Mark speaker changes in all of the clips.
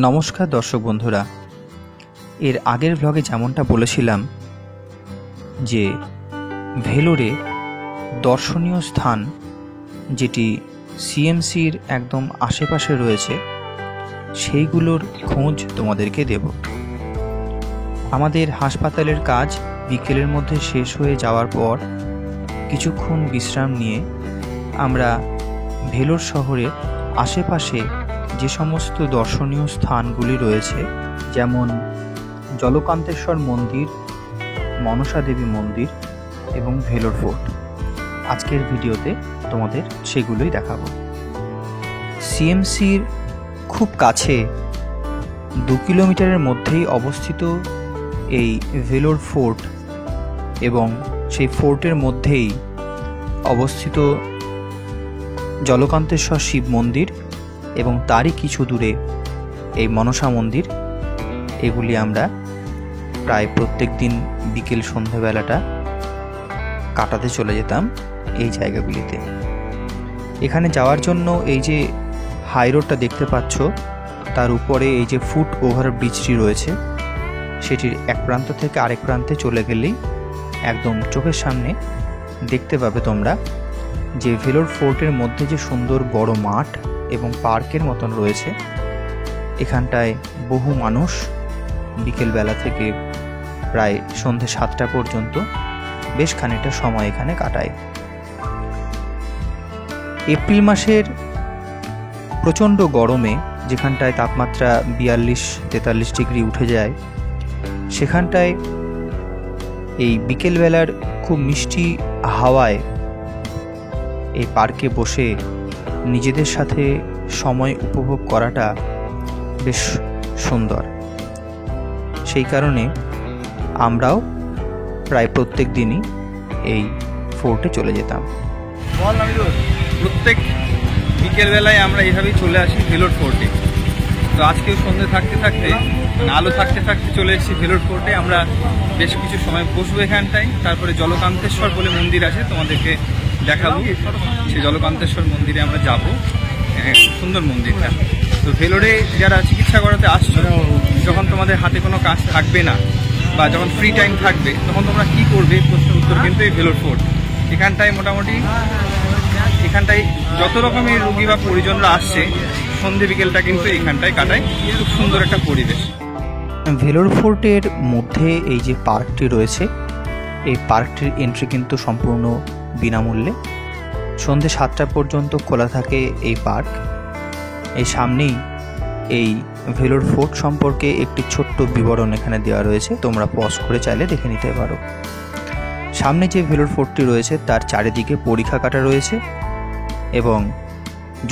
Speaker 1: নমস্কার দর্শক বন্ধুরা, এর আগের ব্লগে যেমনটা বলেছিলাম যে ভেলোরে দর্শনীয় স্থান যেটি সিএমসির একদম আশেপাশে রয়েছে সেইগুলোর খোঁজ তোমাদেরকে দেব। আমাদের হাসপাতালের কাজ বিকেলের মধ্যে শেষ হয়ে যাওয়ার পর কিছুক্ষণ বিশ্রাম নিয়ে আমরা ভেলোর শহরের আশেপাশে যে সমস্ত দর্শনীয় স্থানগুলি রয়েছে, যেমন জলকান্তেশ্বর মন্দির, মনসা দেবী মন্দির এবং ভেলোর ফোর্ট, আজকের ভিডিওতে তোমাদের সেগুলোই দেখাবো। সিএমসির খুব কাছে 2 কিলোমিটারের মধ্যেই অবস্থিত এই ভেলোর ফোর্ট এবং সেই ফোর্টের মধ্যেই অবস্থিত জলকান্তেশ্বর শিব মন্দির এবং তারই কিছু দূরে এই মনসা মন্দির। এগুলি আমরা প্রায় প্রত্যেক দিন বিকেল সন্ধ্যাবেলাটা কাটাতে চলে যেতাম এই জায়গাগুলিতে। এখানে যাওয়ার জন্য এই যে হাই রোডটা দেখতে পাচ্ছ, তার উপরে এই যে ফুট ওভার ব্রিজটি রয়েছে, সেটির এক প্রান্ত থেকে আরেক প্রান্তে চলে গেলেই একদম চোখের সামনে দেখতে পাবে তোমরা যে ভেলোর ফোর্টের মধ্যে যে সুন্দর বড় মাঠ এবং পার্কের মতন রয়েছে। এখানটায় বহু মানুষ বিকেলবেলা থেকে প্রায় সন্ধ্যে 7টা পর্যন্ত বেশ খানিকটা সময় এখানে কাটায়। এপ্রিল মাসের প্রচণ্ড গরমে, যেখানটায় তাপমাত্রা 42-43 ডিগ্রি উঠে যায়, সেখানটায় এই বিকেলবেলার খুব মিষ্টি হাওয়ায় এই পার্কে বসে নিজেদের সাথে সময় উপভোগ করাটা বেশ সুন্দর। সেই কারণে আমরাও প্রায় প্রত্যেক দিনই এই ফোর্টে চলে যেতাম।
Speaker 2: প্রত্যেক বিকেলবেলায় আমরা এইভাবেই চলে আসি ভেলোর ফোর্টে। তো আজকেও সন্ধ্যে থাকতে থাকতে, আলো থাকতে থাকতে চলে এসেছি ভেলোর ফোর্টে। আমরা বেশ কিছু সময় বসবো এখানটায়, তারপরে জলকান্তেশ্বর বলে মন্দির আছে, তোমাদেরকে দেখাবো। সেই জলকান্তেশ্বর মন্দিরে আমরা যাব, সুন্দর মন্দিরটা। তো ভেলোরে যারা চিকিৎসা করাতে আসছো, যখন তোমাদের হাতে কোনো কাজ থাকবে না বা যখন ফ্রি টাইম থাকবে, তখন তোমরা কি করবে, প্রশ্নের উত্তর কিন্তু এই ভেলোর ফোর্ট। এখানটায় মোটামুটি যত রকমের রোগী বা পরিজনরা আসছে, সন্ধে বিকেলটা কিন্তু এখানটায় কাটায়। খুব সুন্দর একটা পরিবেশ।
Speaker 1: ভেলোর ফোর্টের মধ্যে এই যে পার্কটি রয়েছে, এই পার্কটির এন্ট্রি কিন্তু সম্পূর্ণ বিনামূল্যে। সন্ধে 7টা পর্যন্ত খোলা থাকে এই পার্ক। এই সামনেই এই ভেলোর ফোর্ট সম্পর্কে একটি ছোট্ট বিবরণ এখানে দেওয়া রয়েছে, তোমরা পজ করে চাইলে দেখে নিতে পারো। সামনে যে ভেলোর ফোর্টটি রয়েছে তার চারিদিকে পরিখা কাটা রয়েছে, এবং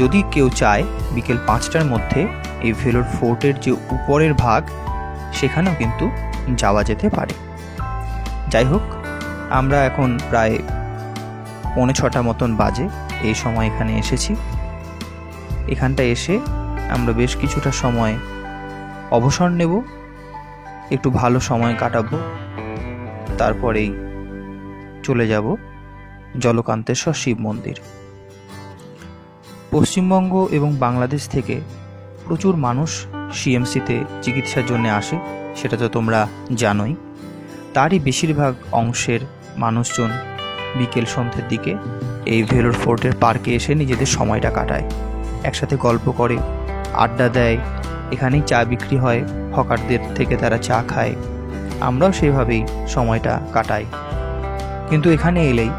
Speaker 1: যদি কেউ চায় বিকেল 5টার মধ্যে এই ভেলোর ফোর্টের যে উপরের ভাগ, সেখানেও কিন্তু যাওয়া যেতে পারে। যাই হোক, আমরা এখন প্রায় 5:45 মতন বাজে এই সময় এখানে এসেছি। এখানটায় এসে আমরা বেশ কিছুটা সময় অবসর নেব, একটু ভালো সময় কাটাবো, তারপরেই চলে যাব জলকান্তেশ্বর শিব মন্দির। পশ্চিমবঙ্গ এবং বাংলাদেশ থেকে প্রচুর মানুষ সিএমসিতে চিকিৎসার জন্য আসে, সেটা তো তোমরা জানোই। তারই বেশিরভাগ অংশের মানুষজন বিকেল সন্ধ্যের দিকে এই ভেলোর ফোর্টের পার্কে এসে নিজেদের সময়টা কাটায়, একসাথে গল্প করে, আড্ডা দেয়। এখানেই চা বিক্রি হয়, হকারদের থেকে তারা চা খায়। আমরাও সেভাবেই সময়টা কাটাই। কিন্তু এখানে এলেই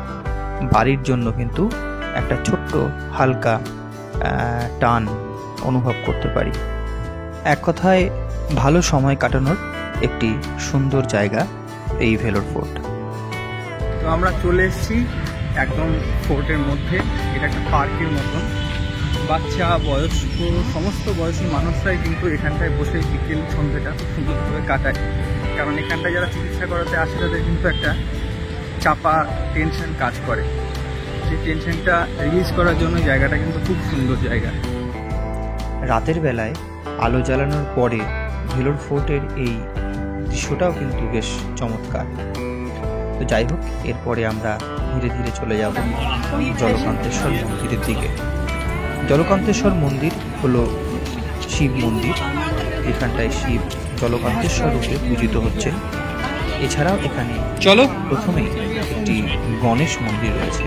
Speaker 1: বাড়ির জন্য কিন্তু একটা ছোট্ট হালকা টান অনুভব করতে পারি। এক কথায় ভালো সময় কাটানোর একটি সুন্দর জায়গা এই ভেলোর ফোর্ট।
Speaker 2: তো আমরা চলে এসেছি একদম ফোর্টের মধ্যে। এটা একটা পার্কের মতন। বাচ্চা, বয়স্ক, সমস্ত বয়সী মানুষরাই কিন্তু এখানটায় বসে বিকেল সন্ধ্যাটা খুব সুন্দরভাবে কাটায়। কারণ এখানটায় যারা চিকিৎসা করাতে আসে, তাদের কিন্তু একটা চাপা টেনশন কাজ করে। সেই টেনশনটা রিলিজ করার জন্য জায়গাটা কিন্তু খুব সুন্দর জায়গা।
Speaker 1: রাতের বেলায় আলো জ্বালানোর পরে ভেলোর ফোর্টের এই দৃশ্যটাও কিন্তু বেশ চমৎকার। তো যাই হোক, এরপরে আমরা ধীরে ধীরে চলে যাব জলকান্তেশ্বর মন্দিরের দিকে। জলকান্তেশ্বর মন্দির হলো শিব মন্দির, এখানটায় শিব জলকান্তেশ্বর রূপে পূজিত হচ্ছেন। এছাড়াও এখানে
Speaker 2: চলো
Speaker 1: প্রথমেই একটি গণেশ মন্দির রয়েছে।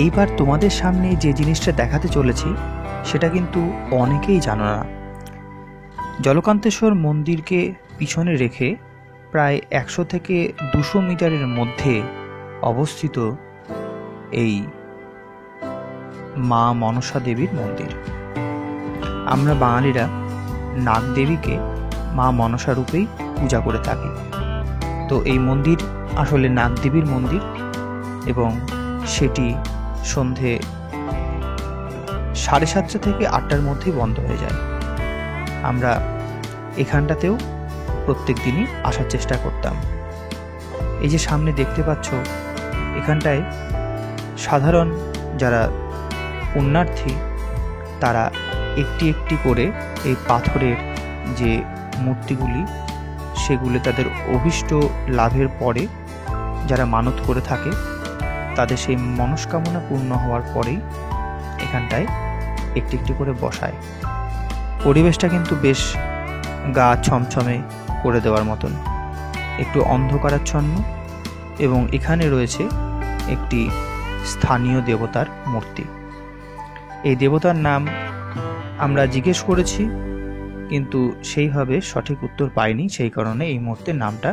Speaker 1: এইবার তোমাদের সামনে যে জিনিসটা দেখাতে চলেছি সেটা কিন্তু অনেকেই জানো না। জলকান্তেশ্বর মন্দিরকে পিছনে রেখে প্রায় 100 থেকে 200 মিটারের মধ্যে অবস্থিত এই মা মনসা দেবীর মন্দির। আমরা বাঙালিরা নাগদেবীকে মা মনসা রূপেই পূজা করে থাকি। তো এই মন্দির আসলে নাগদেবীর মন্দির এবং সেটি সন্ধে 7:30 থেকে 8টার মধ্যেই বন্ধ হয়ে যায়। আমরা এখানটাতেও প্রত্যেক দিনই আসার চেষ্টা করতাম। এই যে সামনে দেখতে পাচ্ছ, এখানটায় সাধারণ যারা পুণ্যার্থী তারা একটি একটি করে এই পাথরের যে মূর্তিগুলি সেগুলি তাদের অভীষ্ট লাভের পরে যারা মানত করে থাকে তাদের সেই মনস্কামনা পূর্ণ হওয়ার পরেই এখানটায় একটি একটি করে বসায়। পরিবেশটা কিন্তু বেশ গা ছমছমে করে দেওয়ার মতন, একটু অন্ধকারাচ্ছন্ন, এবং এখানে রয়েছে একটি স্থানীয় দেবতার মূর্তি। এই দেবতার নাম আমরা জিজ্ঞেস করেছি কিন্তু সেইভাবে সঠিক উত্তর পাইনি, সেই কারণে এই মুহূর্তে নামটা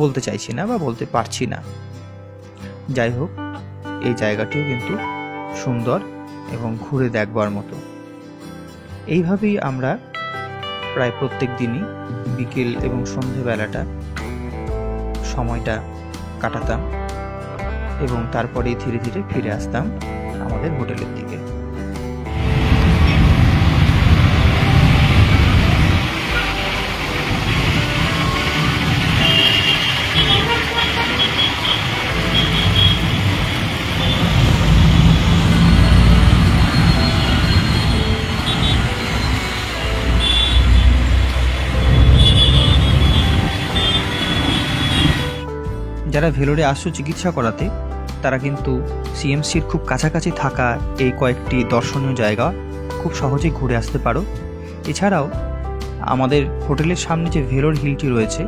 Speaker 1: বলতে চাইছি না বা বলতে পারছি না। যাই হোক, এই জায়গাটিও কিন্তু সুন্দর এবং ঘুরে দেখবার মতো। এইভাবেই আমরা প্রায় প্রত্যেক দিনই বিকেল এবং সন্ধেবেলাটা সময়টা কাটাতাম এবং তারপরেই ধীরে ধীরে ফিরে আসতাম আমাদের হোটেলের দিকে। যারা ভেলোরে আসছো চিকিৎসা করাতে তারা কিন্তু সিএমসির খুব কাছাকাছি থাকা এই কয়েকটি দর্শনীয় জায়গা খুব সহজেই ঘুরে আসতে পারো। এছাড়াও আমাদের হোটেলের সামনে যে ভেলোর হিলটি রয়েছে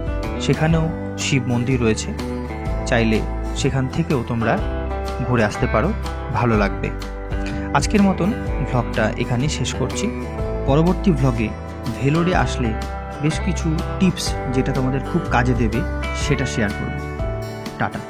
Speaker 1: সেখানেও শিব মন্দির রয়েছে, চাইলে সেখান থেকেও তোমরা ঘুরে আসতে পারো, ভালো লাগবে। আজকের মতন ভ্লগটা এখানেই শেষ করছি। পরবর্তী ভ্লগে ভেলোরে আসলে বেশ কিছু টিপস যেটা তোমাদের খুব কাজে দেবে সেটা শেয়ার করব। টাটা।